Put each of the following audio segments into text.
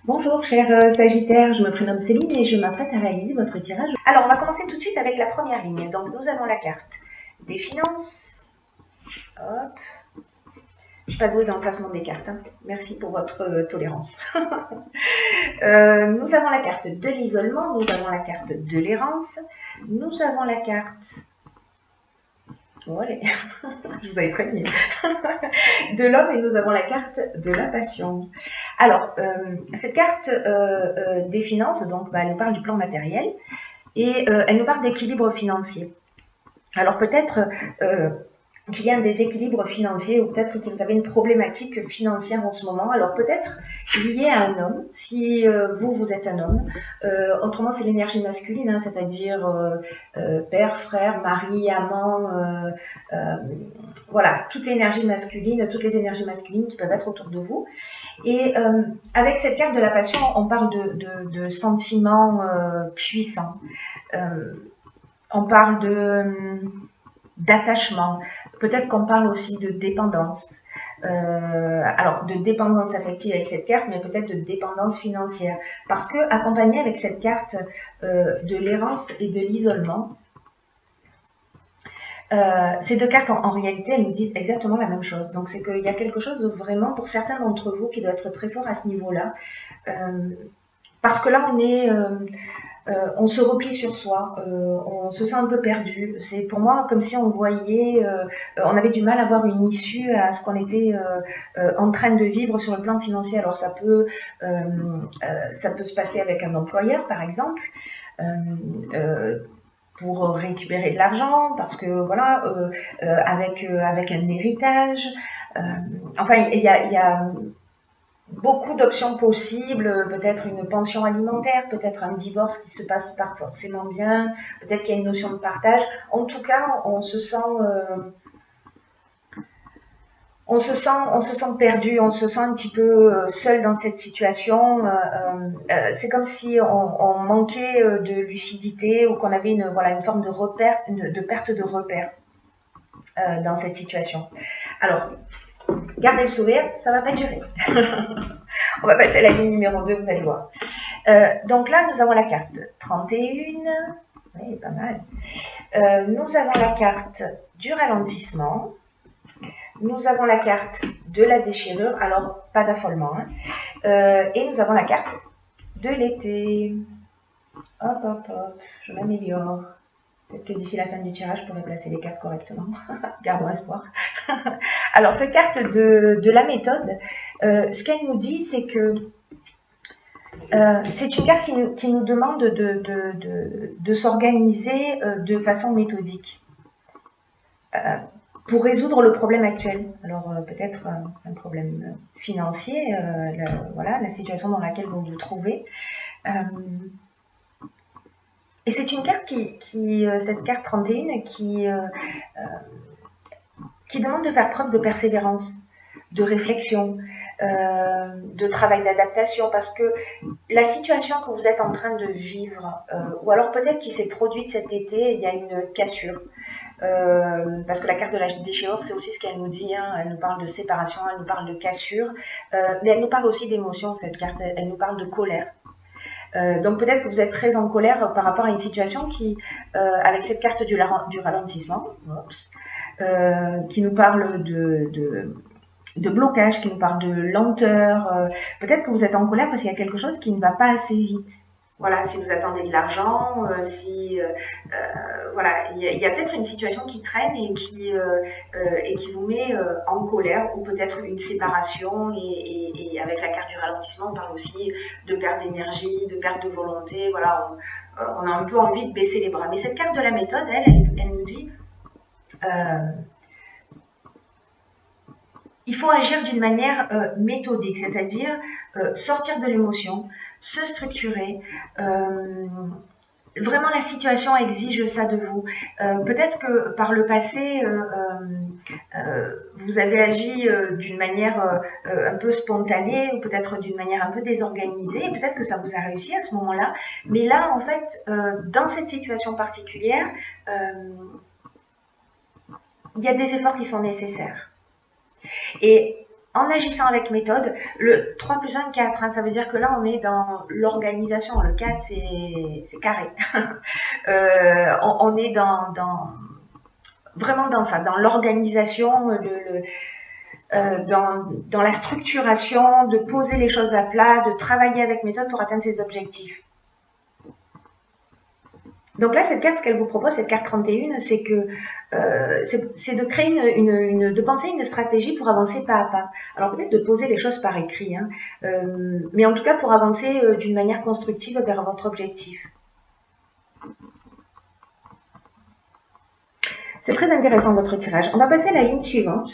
Bonjour cher Sagittaire, je me prénomme Céline et je m'apprête à réaliser votre tirage. Alors on va commencer tout de suite avec la première ligne. Donc nous avons la carte des finances. Hop. Je ne suis pas douée dans le placement des cartes. Hein. Merci pour votre tolérance. Nous avons la carte de l'isolement, nous avons la carte de l'errance, nous avons la carte... Oh, allez. Je vous avais prévenu. De l'homme et nous avons la carte de la passion. Alors, cette carte des finances, donc, elle nous parle du plan matériel et elle nous parle d'équilibre financier. Alors peut-être qu'il y a un déséquilibre financier ou peut-être que vous avez une problématique financière en ce moment. Alors peut-être lié à un homme, si vous êtes un homme. Autrement, c'est l'énergie masculine, hein, c'est-à-dire père, frère, mari, amant, voilà, toute l'énergie masculine, toutes les énergies masculines qui peuvent être autour de vous. Et avec cette carte de la passion, on parle de sentiments puissants. On parle d'attachement. Peut-être qu'on parle aussi de dépendance. Alors, de dépendance affective avec cette carte, mais peut-être de dépendance financière. Parce que, accompagné avec cette carte de l'errance et de l'isolement, ces deux cartes, en réalité, elles nous disent exactement la même chose. Donc, c'est qu'il y a quelque chose de vraiment, pour certains d'entre vous, qui doit être très fort à ce niveau-là. Parce que là, on se replie sur soi, on se sent un peu perdu. C'est pour moi comme si on voyait, on avait du mal à voir une issue à ce qu'on était en train de vivre sur le plan financier. Alors, ça peut se passer avec un employeur, par exemple. Pour récupérer de l'argent, parce que voilà, avec un héritage. Enfin, il y a beaucoup d'options possibles, peut-être une pension alimentaire, peut-être un divorce qui se passe pas forcément bien, peut-être qu'il y a une notion de partage. En tout cas, on se sent perdu, on se sent un petit peu seul dans cette situation. C'est comme si on manquait de lucidité ou qu'on avait une forme de repère, de perte de repère dans cette situation. Alors, gardez le sourire, ça va pas durer. On va passer à la ligne numéro 2, vous allez voir. Donc là, nous avons la carte 31. Oui, pas mal. Nous avons la carte du ralentissement. Nous avons la carte de la déchirure, alors pas d'affolement. Hein. Et nous avons la carte de l'été. Hop, hop, hop, je m'améliore. Peut-être que d'ici la fin du tirage, je pourrai placer les cartes correctement. Gardons espoir. Alors, cette carte de la méthode, ce qu'elle nous dit, c'est que c'est une carte qui nous demande de s'organiser de façon méthodique pour résoudre le problème actuel. Alors peut-être un problème financier, la situation dans laquelle vous vous trouvez. Et c'est une carte cette carte 31 qui demande de faire preuve de persévérance, de réflexion, de travail d'adaptation, parce que la situation que vous êtes en train de vivre, ou alors peut-être qu'il s'est produite cet été, il y a une cassure. Parce que la carte de la déchirure, c'est aussi ce qu'elle nous dit, hein. Elle nous parle de séparation, elle nous parle de cassure, mais elle nous parle aussi d'émotion, cette carte, elle nous parle de colère. Donc peut-être que vous êtes très en colère par rapport à une situation qui, avec cette carte du ralentissement, qui nous parle de blocage, qui nous parle de lenteur. Peut-être que vous êtes en colère parce qu'il y a quelque chose qui ne va pas assez vite. Voilà, si vous attendez de l'argent, voilà, il y a peut-être une situation qui traîne et qui vous met en colère, ou peut-être une séparation, et avec la carte du ralentissement, on parle aussi de perte d'énergie, de perte de volonté, voilà, on a un peu envie de baisser les bras. Mais cette carte de la méthode, elle nous dit il faut agir d'une manière méthodique, c'est-à-dire sortir de l'émotion, se structurer. Vraiment, la situation exige ça de vous. Peut-être que par le passé, vous avez agi d'une manière un peu spontanée, ou peut-être d'une manière un peu désorganisée, et peut-être que ça vous a réussi à ce moment-là. Mais là, en fait, dans cette situation particulière, il y a des efforts qui sont nécessaires. Et en agissant avec méthode, le 3 plus 1, 4, hein, ça veut dire que là, on est dans l'organisation. Le 4, c'est carré. On est vraiment dans ça, dans l'organisation, dans la structuration, de poser les choses à plat, de travailler avec méthode pour atteindre ses objectifs. Donc là, cette carte, ce qu'elle vous propose, cette carte 31, c'est que c'est de créer de penser une stratégie pour avancer pas à pas. Alors peut-être de poser les choses par écrit, hein, mais en tout cas pour avancer d'une manière constructive vers votre objectif. C'est très intéressant votre tirage. On va passer à la ligne suivante.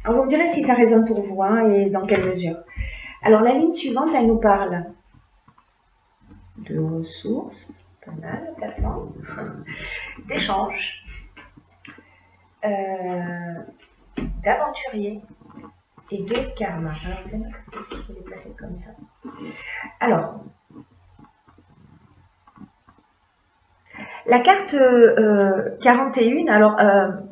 Alors vous me direz si ça résonne pour vous, hein, et dans quelle mesure. Alors la ligne suivante, elle nous parle de ressources, pas mal, placement, d'échanges, d'aventuriers et de karma. Alors c'est vrai que je vais les placer comme ça. Alors, la carte 41, alors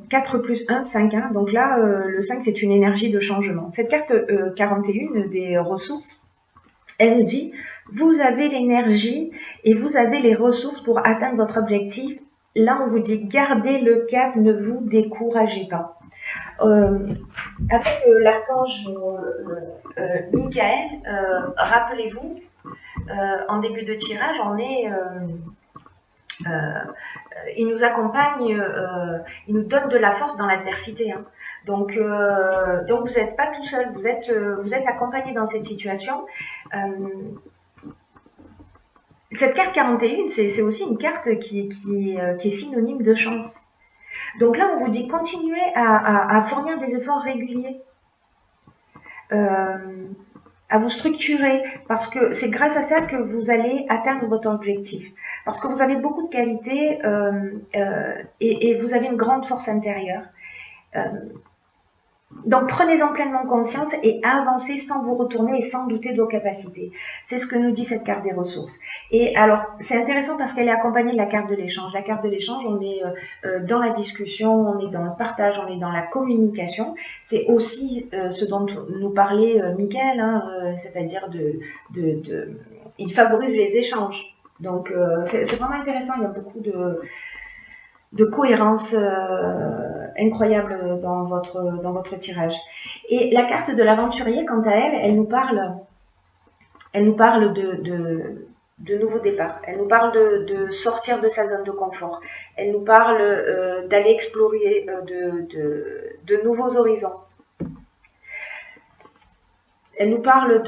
4 plus 1, 5, hein, donc là le 5 c'est une énergie de changement. Cette carte 41 des ressources, elle nous dit vous avez l'énergie et vous avez les ressources pour atteindre votre objectif. Là on vous dit gardez le cap, ne vous découragez pas. Avec l'archange Michael, rappelez-vous, en début de tirage, on est il nous accompagne, il nous donne de la force dans l'adversité. Hein. Donc vous n'êtes pas tout seul, vous êtes accompagné dans cette situation. Cette carte 41, c'est aussi une carte qui est synonyme de chance. Donc là, on vous dit continuez à fournir des efforts réguliers. À vous structurer, parce que c'est grâce à ça que vous allez atteindre votre objectif. Parce que vous avez beaucoup de qualités et vous avez une grande force intérieure. Donc prenez-en pleinement conscience et avancez sans vous retourner et sans douter de vos capacités. C'est ce que nous dit cette carte des ressources. Et alors c'est intéressant parce qu'elle est accompagnée de la carte de l'échange. La carte de l'échange, on est dans la discussion, on est dans le partage, on est dans la communication. C'est aussi ce dont nous parlait Mickaël, hein, c'est-à-dire il favorise les échanges. Donc c'est vraiment intéressant, il y a beaucoup de cohérence incroyable dans votre tirage. Et la carte de l'aventurier, quant à elle, elle nous parle de nouveaux départs. Elle nous parle de sortir de sa zone de confort. Elle nous parle d'aller explorer de nouveaux horizons. Elle nous parle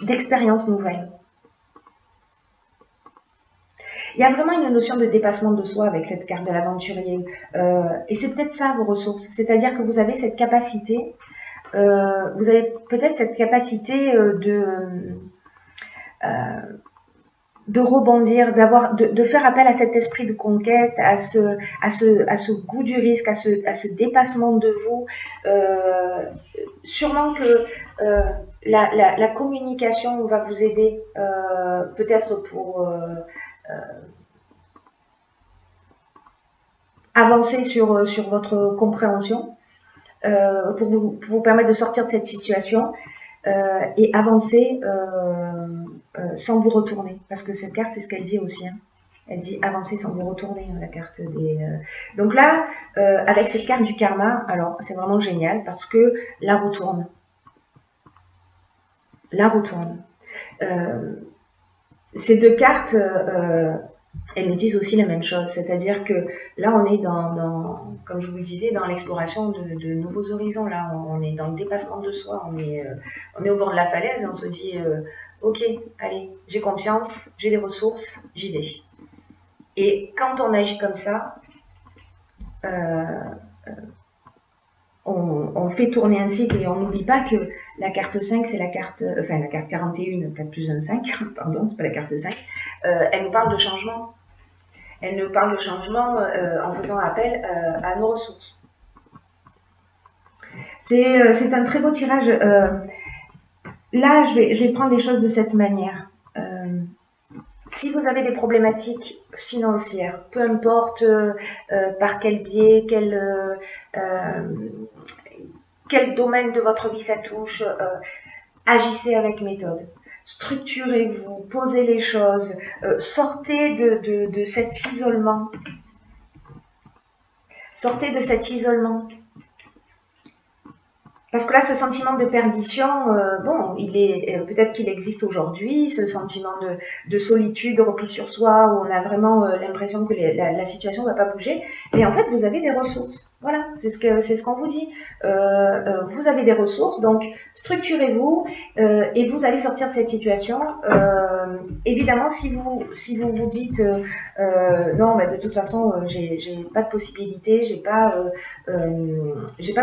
d'expériences nouvelles. Il y a vraiment une notion de dépassement de soi avec cette carte de l'aventurier. Et c'est peut-être ça vos ressources. C'est-à-dire que vous avez cette capacité, vous avez peut-être cette capacité de rebondir, de faire appel à cet esprit de conquête, à ce goût du risque, à ce dépassement de vous. Sûrement que la communication va vous aider, peut-être pour avancer sur votre compréhension, pour vous permettre de sortir de cette situation et avancer sans vous retourner. Parce que cette carte, c'est ce qu'elle dit aussi. Hein. Elle dit avancer sans vous retourner, hein, la carte des... Donc là, avec cette carte du karma, alors c'est vraiment génial parce que la roue tourne. La roue tourne. Ces deux cartes, elles nous disent aussi la même chose, c'est-à-dire que là on est comme je vous le disais, dans l'exploration de nouveaux horizons, là on est dans le dépassement de soi, on est au bord de la falaise et on se dit ok, allez, j'ai confiance, j'ai des ressources, j'y vais. Et quand on agit comme ça, on fait tourner un cycle et on n'oublie pas que la carte 5, c'est la carte 41, 4 plus 1, 5, pardon, c'est pas la carte 5, elle nous parle de changement. Elle nous parle de changement en faisant appel à nos ressources. C'est un très beau tirage. Là, je vais prendre les choses de cette manière. Si vous avez des problématiques financières, peu importe par quel biais, quel domaine de votre vie ça touche, agissez avec méthode. Structurez-vous, posez les choses, sortez de cet isolement. Sortez de cet isolement. Parce que là, ce sentiment de perdition, bon, peut-être qu'il existe aujourd'hui, ce sentiment de solitude, de repli sur soi, où on a vraiment l'impression que la situation ne va pas bouger. Et en fait, vous avez des ressources. Voilà, c'est ce qu'on vous dit. Vous avez des ressources, donc structurez-vous et vous allez sortir de cette situation. Évidemment, si vous vous dites non, mais de toute façon, j'ai pas de possibilité, j'ai pas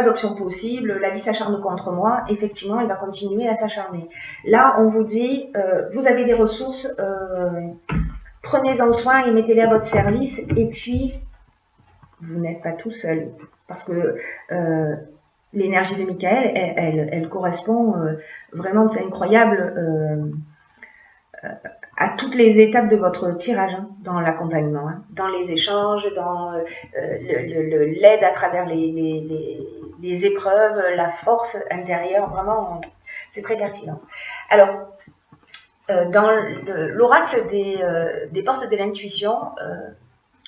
d'option possible, la vie s'acharne contre moi, effectivement, elle va continuer à s'acharner. Là, on vous dit, vous avez des ressources, prenez-en soin et mettez-les à votre service, et puis, vous n'êtes pas tout seul, parce que l'énergie de Michael, elle correspond vraiment, c'est incroyable, à toutes les étapes de votre tirage, hein, dans l'accompagnement, hein, dans les échanges, dans l'aide à travers les épreuves, la force intérieure, vraiment, c'est très pertinent. Alors, dans l'oracle des portes de l'intuition,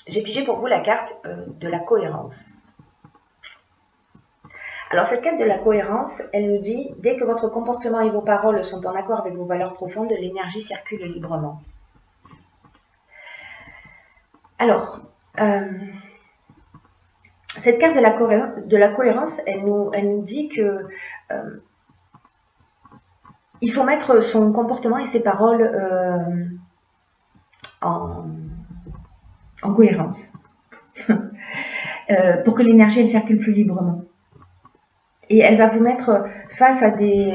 j'ai pigé pour vous la carte de la cohérence. Alors cette carte de la cohérence, elle nous dit, dès que votre comportement et vos paroles sont en accord avec vos valeurs profondes, l'énergie circule librement. Alors, cette carte de la cohérence, elle nous dit que il faut mettre son comportement et ses paroles en cohérence pour que l'énergie elle circule plus librement. Et elle va vous mettre face à des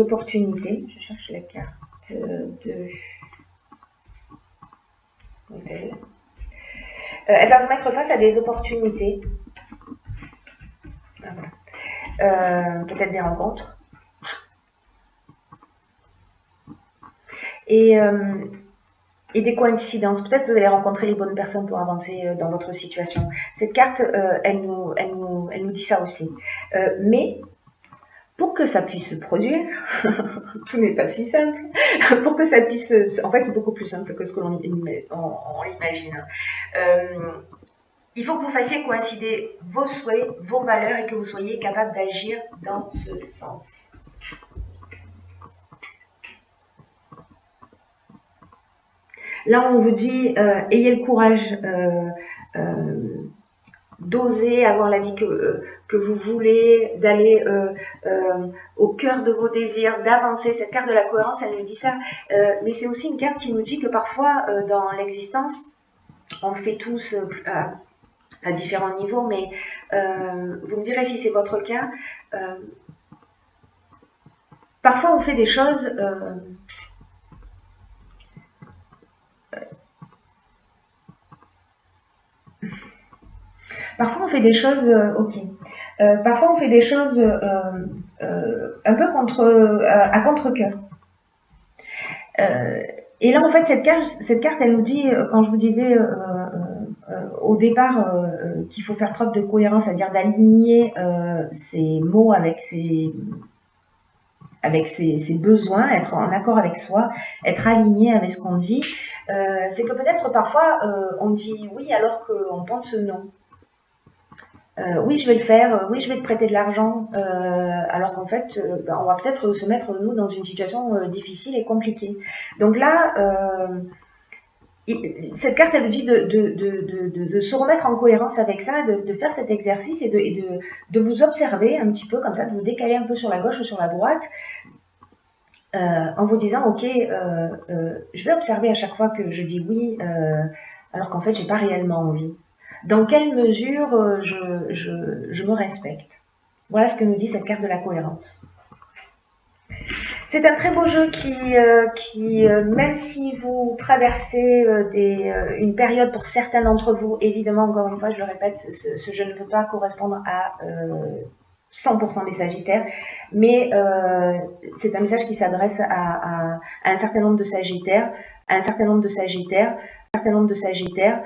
opportunités. Je cherche la carte de elle va vous mettre face à des opportunités, peut-être des rencontres, et des coïncidences. Peut-être que vous allez rencontrer les bonnes personnes pour avancer dans votre situation. Cette carte, elle nous dit ça aussi. Mais pour que ça puisse se produire, tout n'est pas si simple. Pour que ça puisse, en fait, c'est beaucoup plus simple que ce que l'on imagine. Il faut que vous fassiez coïncider vos souhaits, vos valeurs et que vous soyez capable d'agir dans ce sens. Là, on vous dit, ayez le courage d'oser avoir la vie que vous voulez, d'aller au cœur de vos désirs, d'avancer. Cette carte de la cohérence, elle nous dit ça. Mais c'est aussi une carte qui nous dit que parfois, dans l'existence, on le fait tous à différents niveaux, mais vous me direz si c'est votre cas. Parfois, on fait des choses... Parfois, on fait des choses, parfois, on fait des choses un peu à contre-cœur. Et là, en fait, cette carte, elle nous dit, quand je vous disais au départ qu'il faut faire preuve de cohérence, c'est-à-dire d'aligner ses mots avec ses besoins, être en accord avec soi, être aligné avec ce qu'on dit, c'est que peut-être parfois on dit oui alors qu'on pense non. Oui, je vais le faire, oui, je vais te prêter de l'argent, alors qu'en fait, on va peut-être se mettre, nous, dans une situation difficile et compliquée. Donc là, cette carte, elle nous dit de se remettre en cohérence avec ça, de faire cet exercice et de vous observer un petit peu comme ça, de vous décaler un peu sur la gauche ou sur la droite, en vous disant, ok, je vais observer à chaque fois que je dis oui, alors qu'en fait, j'ai pas réellement envie. Dans quelle mesure je me respecte? Voilà ce que nous dit cette carte de la cohérence. C'est un très beau jeu qui même si vous traversez une période pour certains d'entre vous, évidemment, encore une fois, je le répète, ce jeu ne peut pas correspondre à 100% des Sagittaires, mais c'est un message qui s'adresse à un certain nombre de Sagittaires, un certain nombre de Sagittaires, un certain nombre de Sagittaires,